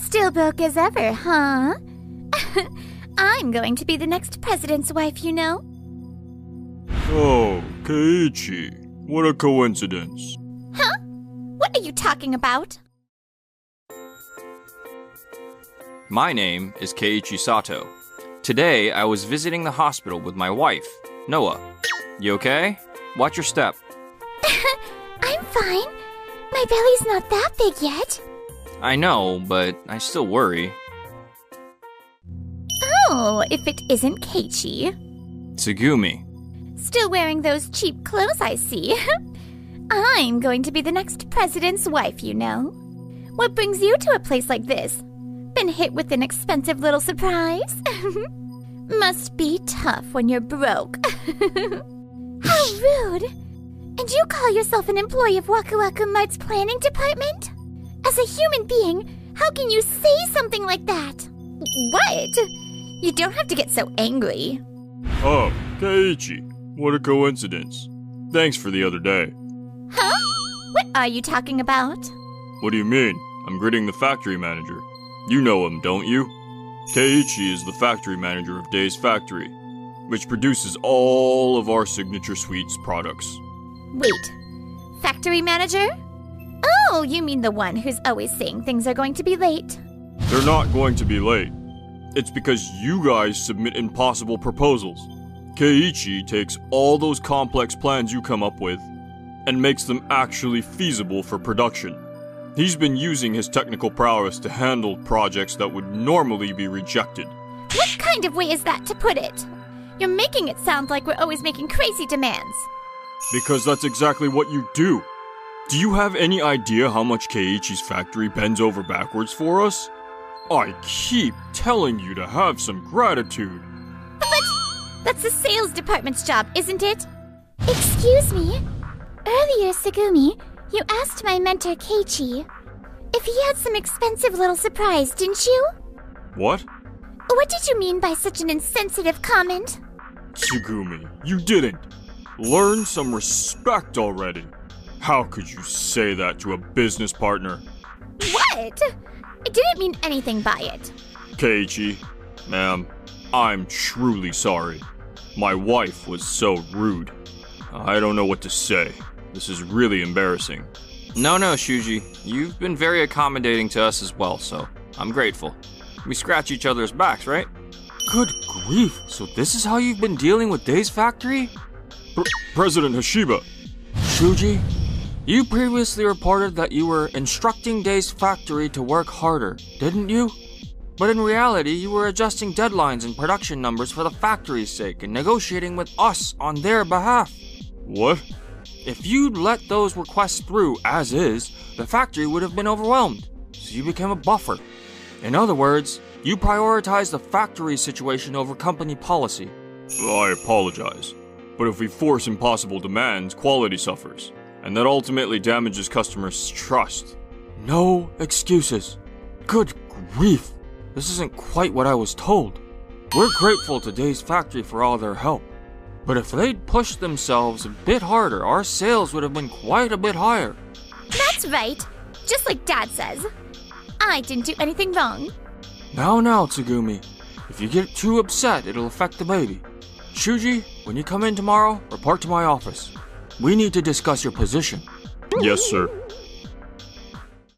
Still broke as ever, huh? I'm going to be the next president's wife, you know. Oh, Keiichi. What a coincidence. Huh? What are you talking about? My name is Keiichi Sato. Today, I was visiting the hospital with my wife, Noah. You okay? Watch your step. I'm fine. My belly's not that big yet. I know, but I still worry. Oh, if it isn't Keiichi. Tsugumi. Still wearing those cheap clothes, I see. I'm going to be the next president's wife, you know. What brings you to a place like this? Been hit with an expensive little surprise? Must be tough when you're broke. How rude! And you call yourself an employee of Waku Waku Mart's planning department? As a human being, how can you say something like that? What? You don't have to get so angry. Oh, Keiichi. What a coincidence. Thanks for the other day. Huh? What are you talking about? What do you mean? I'm greeting the factory manager. You know him, don't you? Keiichi is the factory manager of Day's Factory, which produces all of our signature sweets products. Wait, factory manager? Oh, you mean the one who's always saying things are going to be late. They're not going to be late. It's because you guys submit impossible proposals. Keiichi takes all those complex plans you come up with and makes them actually feasible for production. He's been using his technical prowess to handle projects that would normally be rejected. What kind of way is that to put it? You're making it sound like we're always making crazy demands. Because that's exactly what you do. Do you have any idea how much Keiichi's factory bends over backwards for us? I keep telling you to have some gratitude. But that's the sales department's job, isn't it? Excuse me. Earlier, Tsugumi, you asked my mentor Keiichi if he had some expensive little surprise, didn't you? What? What did you mean by such an insensitive comment? Tsugumi, you didn't. Learn some respect already. How could you say that to a business partner? What? I didn't mean anything by it. Keiichi, ma'am, I'm truly sorry. My wife was so rude. I don't know what to say. This is really embarrassing. No, Shuji. You've been very accommodating to us as well, so I'm grateful. We scratch each other's backs, right? Good grief. So this is how you've been dealing with Day's Factory? President Hashiba. Shuji, you previously reported that you were instructing Day's Factory to work harder, didn't you? But in reality, you were adjusting deadlines and production numbers for the factory's sake and negotiating with us on their behalf. What? If you'd let those requests through as is, the factory would have been overwhelmed, so you became a buffer. In other words, you prioritized the factory's situation over company policy. I apologize, but if we force impossible demands, quality suffers, and that ultimately damages customers' trust. No excuses. Good grief. This isn't quite what I was told. We're grateful to Day's Factory for all their help. But if they'd pushed themselves a bit harder, our sales would have been quite a bit higher. That's right. Just like Dad says. I didn't do anything wrong. Now, Tsugumi. If you get too upset, it'll affect the baby. Shuji, when you come in tomorrow, report to my office. We need to discuss your position. Yes, sir.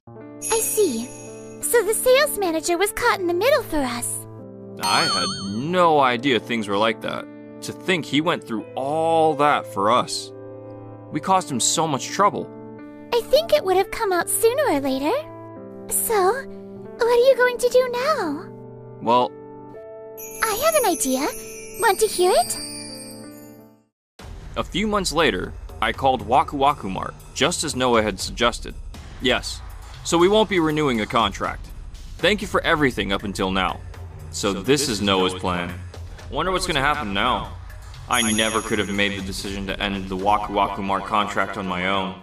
I see. So the sales manager was caught in the middle for us. I had no idea things were like that. To think he went through all that for us. We caused him so much trouble. I think it would have come out sooner or later. So, what are you going to do now? Well, I have an idea. Want to hear it? A few months later, I called Waku Waku Mart, just as Noah had suggested. Yes, so we won't be renewing the contract. Thank you for everything up until now. So this is Noah's plan. Wonder what's gonna happen now. I never could have made the decision to end the Waku Waku Mart contract on my own.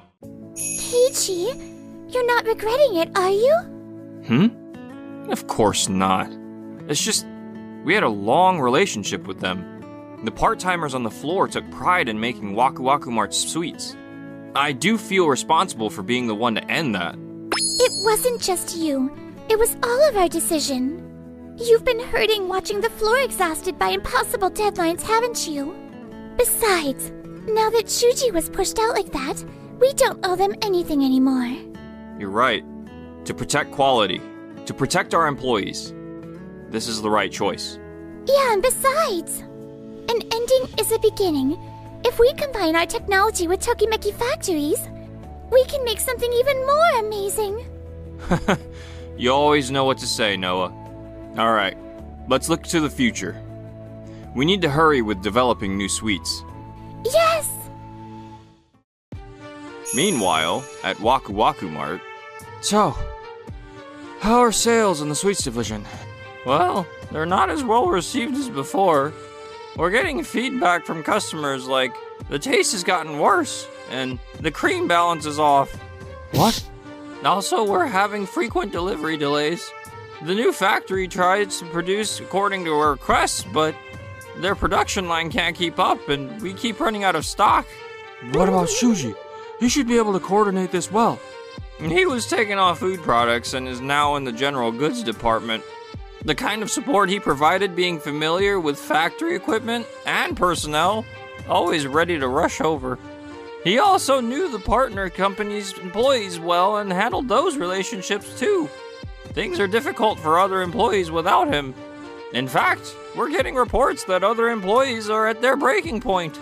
Keiichi, you're not regretting it, are you? Of course not. It's just, we had a long relationship with them. The part-timers on the floor took pride in making Waku Waku Mart's sweets. I do feel responsible for being the one to end that. It wasn't just you. It was all of our decision. You've been hurting watching the floor exhausted by impossible deadlines, haven't you? Besides, now that Shuji was pushed out like that, we don't owe them anything anymore. You're right. To protect quality, to protect our employees, this is the right choice. Yeah, and besides, an ending is a beginning. If we combine our technology with Tokimeki Factories, we can make something even more amazing. You always know what to say, Noah. Alright, let's look to the future. We need to hurry with developing new suites. Yes! Meanwhile, at Waku Waku Mart... So, how are sales in the sweets division? Well, they're not as well received as before. We're getting feedback from customers like, the taste has gotten worse, and the cream balance is off. What? Also, we're having frequent delivery delays. The new factory tries to produce according to our requests, but their production line can't keep up, and we keep running out of stock. What about Shuji? He should be able to coordinate this well. He was taking off food products and is now in the general goods department. The kind of support he provided being familiar with factory equipment and personnel, always ready to rush over. He also knew the partner company's employees well and handled those relationships too. Things are difficult for other employees without him. In fact, we're getting reports that other employees are at their breaking point.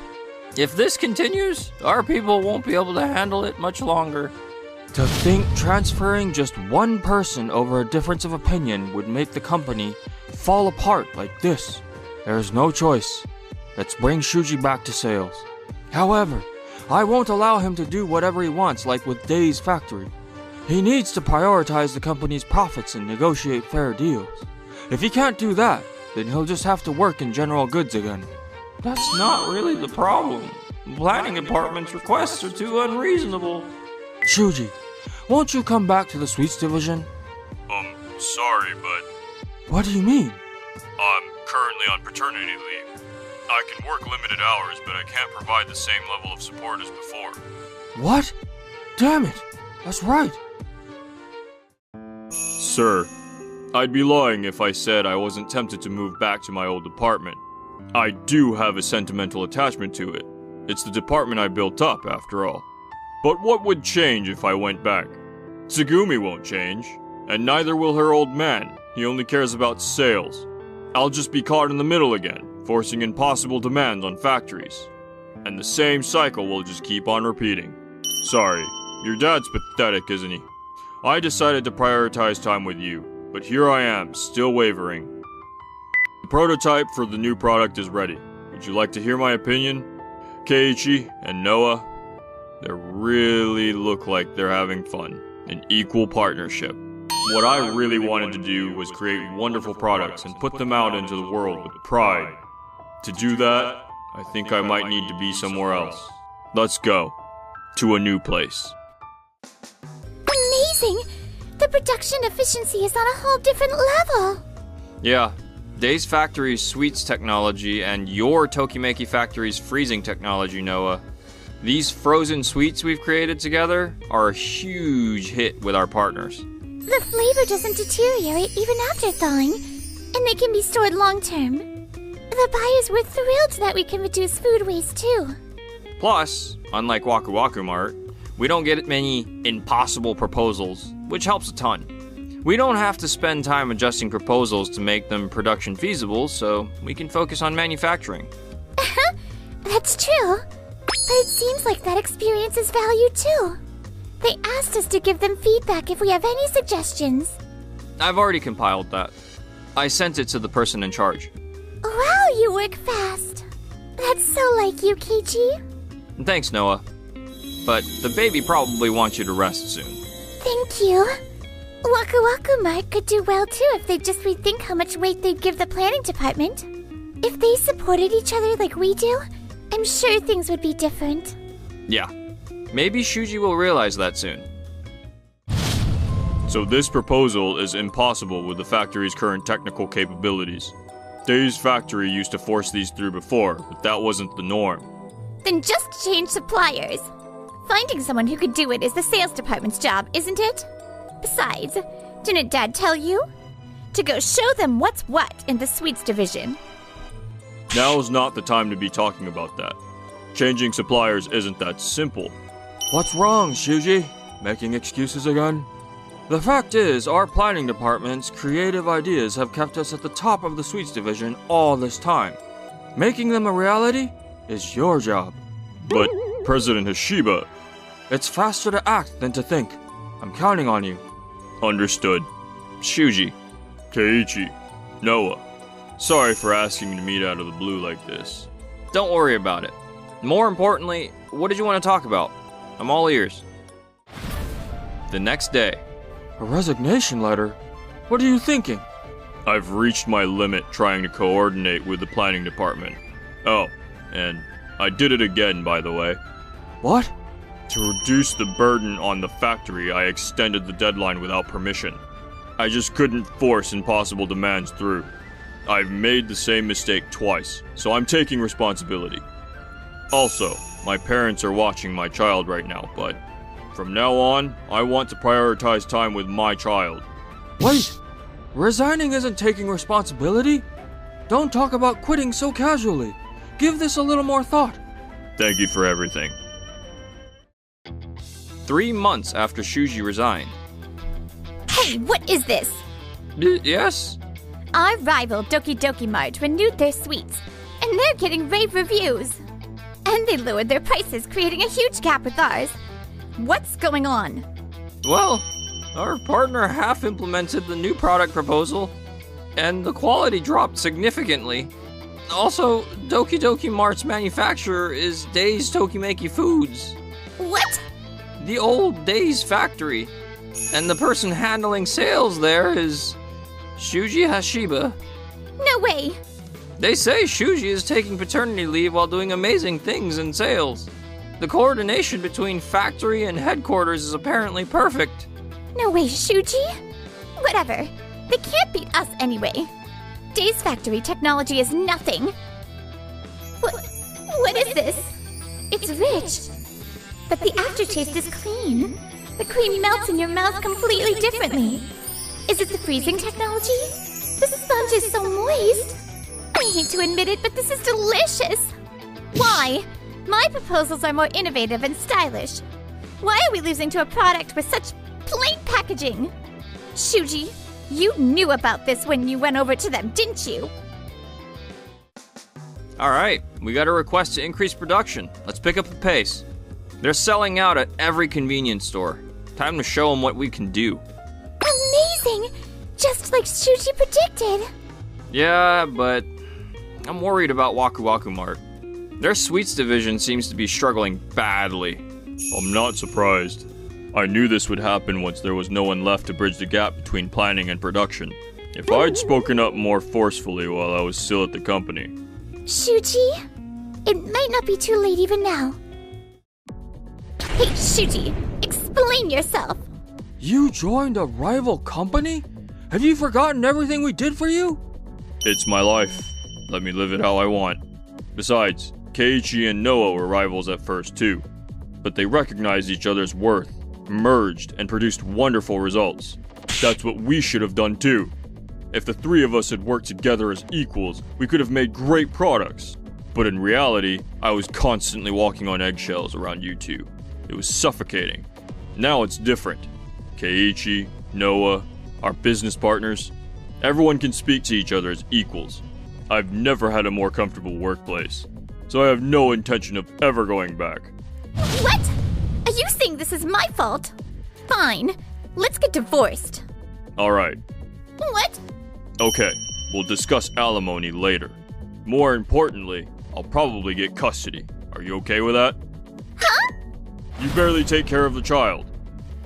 If this continues, our people won't be able to handle it much longer. To think transferring just one person over a difference of opinion would make the company fall apart like this. There is no choice. Let's bring Shuji back to sales. However, I won't allow him to do whatever he wants like with Day's factory. He needs to prioritize the company's profits and negotiate fair deals. If he can't do that, then he'll just have to work in general goods again. That's not really the problem. The planning department's requests are too unreasonable. Shuji, won't you come back to the sweets division? Sorry, but What do you mean? I'm currently on paternity leave. I can work limited hours, but I can't provide the same level of support as before. What? Damn it! That's right. Sir, I'd be lying if I said I wasn't tempted to move back to my old department. I do have a sentimental attachment to it. It's the department I built up, after all. But what would change if I went back? Tsugumi won't change, and neither will her old man. He only cares about sales. I'll just be caught in the middle again, forcing impossible demands on factories. And the same cycle will just keep on repeating. Sorry, your dad's pathetic, isn't he? I decided to prioritize time with you, but here I am, still wavering. The prototype for the new product is ready. Would you like to hear my opinion? Keiichi and Noah, they really look like they're having fun. An equal partnership. What I really wanted to do was create wonderful products and put them out into the world with pride. To do that, I think I might need to be somewhere else. Let's go. To a new place. Amazing! The production efficiency is on a whole different level. Yeah, Day's Factory's sweets technology and your Tokimeki Factory's freezing technology, Noah. These frozen sweets we've created together are a huge hit with our partners. The flavor doesn't deteriorate even after thawing, and they can be stored long term. The buyers were thrilled that we can reduce food waste too. Plus, unlike Waku Waku Mart, we don't get many impossible proposals, which helps a ton. We don't have to spend time adjusting proposals to make them production feasible, so we can focus on manufacturing. That's true. But it seems like that experience is valued too. They asked us to give them feedback if we have any suggestions. I've already compiled that. I sent it to the person in charge. Wow, you work fast. That's so like you, Keiichi. Thanks, Noah. But the baby probably wants you to rest soon. Thank you. Waku Waku Mart could do well too if they'd just rethink how much weight they'd give the planning department. If they supported each other like we do, I'm sure things would be different. Yeah. Maybe Shuji will realize that soon. So this proposal is impossible with the factory's current technical capabilities. Day's factory used to force these through before, but that wasn't the norm. Then just change suppliers. Finding someone who could do it is the sales department's job, isn't it? Besides, Didn't Dad tell you? To go show them what's what in the sweets division. Now's not the time to be talking about that. Changing suppliers isn't that simple. What's wrong, Shuji? Making excuses again? The fact is, our planning department's creative ideas have kept us at the top of the sweets division all this time. Making them a reality is your job. But President Hashiba... It's faster to act than to think. I'm counting on you. Understood. Shuji. Keiichi. Noah. Sorry for asking me to meet out of the blue like this. Don't worry about it. More importantly, what did you want to talk about? I'm all ears. The next day. A resignation letter? What are you thinking? I've reached my limit trying to coordinate with the planning department. Oh, and I did it again, by the way. What? To reduce the burden on the factory, I extended the deadline without permission. I just couldn't force impossible demands through. I've made the same mistake twice, so I'm taking responsibility. Also, my parents are watching my child right now, but from now on, I want to prioritize time with my child. Wait! Resigning isn't taking responsibility? Don't talk about quitting so casually. Give this a little more thought. Thank you for everything. 3 months after Shuji resigned. Hey, what is this? Yes? Our rival Doki Doki Mart renewed their sweets, and they're getting rave reviews. And they lowered their prices, creating a huge gap with ours. What's going on? Well, our partner half implemented the new product proposal, and the quality dropped significantly. Also, Doki Doki Mart's manufacturer is Days Tokimeki Foods. What? The old Days factory. And the person handling sales there is Shuji Hashiba. No way! They say Shuji is taking paternity leave while doing amazing things in sales. The coordination between factory and headquarters is apparently perfect. No way, Shuji? Whatever. They can't beat us anyway. Days Factory technology is nothing. What is this? It's rich. But the aftertaste is clean. The cream melts in your mouth completely differently. Is it the freezing technology? The sponge is so moist. I hate to admit it, but this is delicious. Why? My proposals are more innovative and stylish. Why are we losing to a product with such plain packaging? Shuji, you knew about this when you went over to them, didn't you? Alright, we got a request to increase production. Let's pick up the pace. They're selling out at every convenience store. Time to show them what we can do. Amazing! Just like Shuji predicted. Yeah, but I'm worried about Waku Waku Mart. Their sweets division seems to be struggling badly. I'm not surprised. I knew this would happen once there was no one left to bridge the gap between planning and production. If I'd spoken up more forcefully while I was still at the company. Shuji, it might not be too late even now. Hey, Shuji, explain yourself. You joined a rival company? Have you forgotten everything we did for you? It's my life. Let me live it how I want. Besides, Keiichi and Noah were rivals at first too. But they recognized each other's worth, merged, and produced wonderful results. That's what we should have done too. If the three of us had worked together as equals, we could have made great products. But in reality, I was constantly walking on eggshells around you two. It was suffocating. Now it's different. Keiichi, Noah, our business partners, everyone can speak to each other as equals. I've never had a more comfortable workplace, so I have no intention of ever going back. What? Are you saying this is my fault? Fine, let's get divorced. Alright. What? Okay, we'll discuss alimony later. More importantly, I'll probably get custody. Are you okay with that? Huh? You barely take care of the child.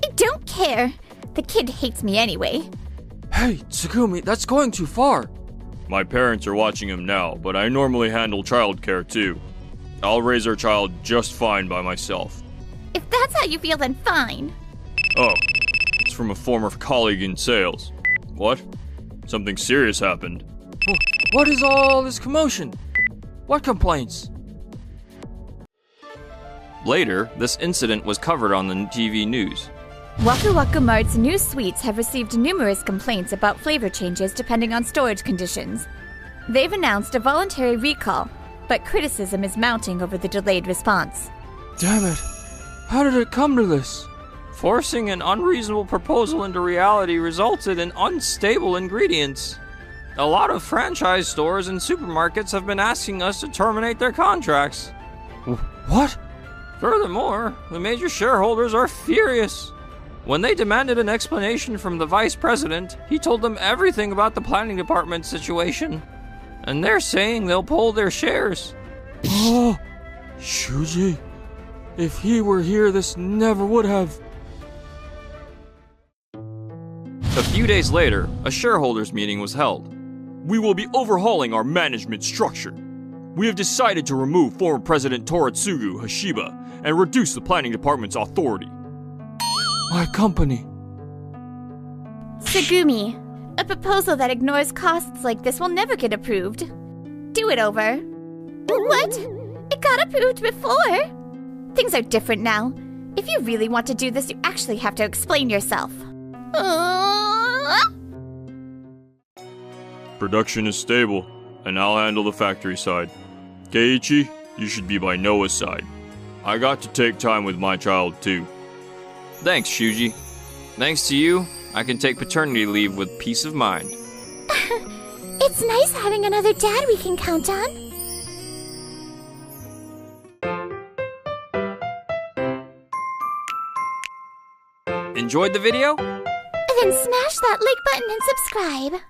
I don't care. The kid hates me anyway. Hey, Tsugumi, that's going too far. My parents are watching him now, but I normally handle childcare too. I'll raise our child just fine by myself. If that's how you feel, then fine. Oh, it's from a former colleague in sales. What? Something serious happened. What is all this commotion? What complaints? Later, this incident was covered on the TV news. Waku Waku Mart's new sweets have received numerous complaints about flavor changes depending on storage conditions. They've announced a voluntary recall, but criticism is mounting over the delayed response. Damn it. How did it come to this? Forcing an unreasonable proposal into reality resulted in unstable ingredients. A lot of franchise stores and supermarkets have been asking us to terminate their contracts. What? Furthermore, the major shareholders are furious. When they demanded an explanation from the vice president, he told them everything about the planning department situation. And they're saying they'll pull their shares. Oh, Shuji. If he were here, this never would have. A few days later, a shareholders meeting was held. We will be overhauling our management structure. We have decided to remove former President Toratsugu Hashiba and reduce the planning department's authority. My company. Tsugumi, a proposal that ignores costs like this will never get approved. Do it over. What? It got approved before? Things are different now. If you really want to do this, you actually have to explain yourself. Production is stable, and I'll handle the factory side. Keiichi, you should be by Noah's side. I got to take time with my child too. Thanks, Shuji. Thanks to you, I can take paternity leave with peace of mind. It's nice having another dad we can count on. Enjoyed the video? Then smash that like button and subscribe.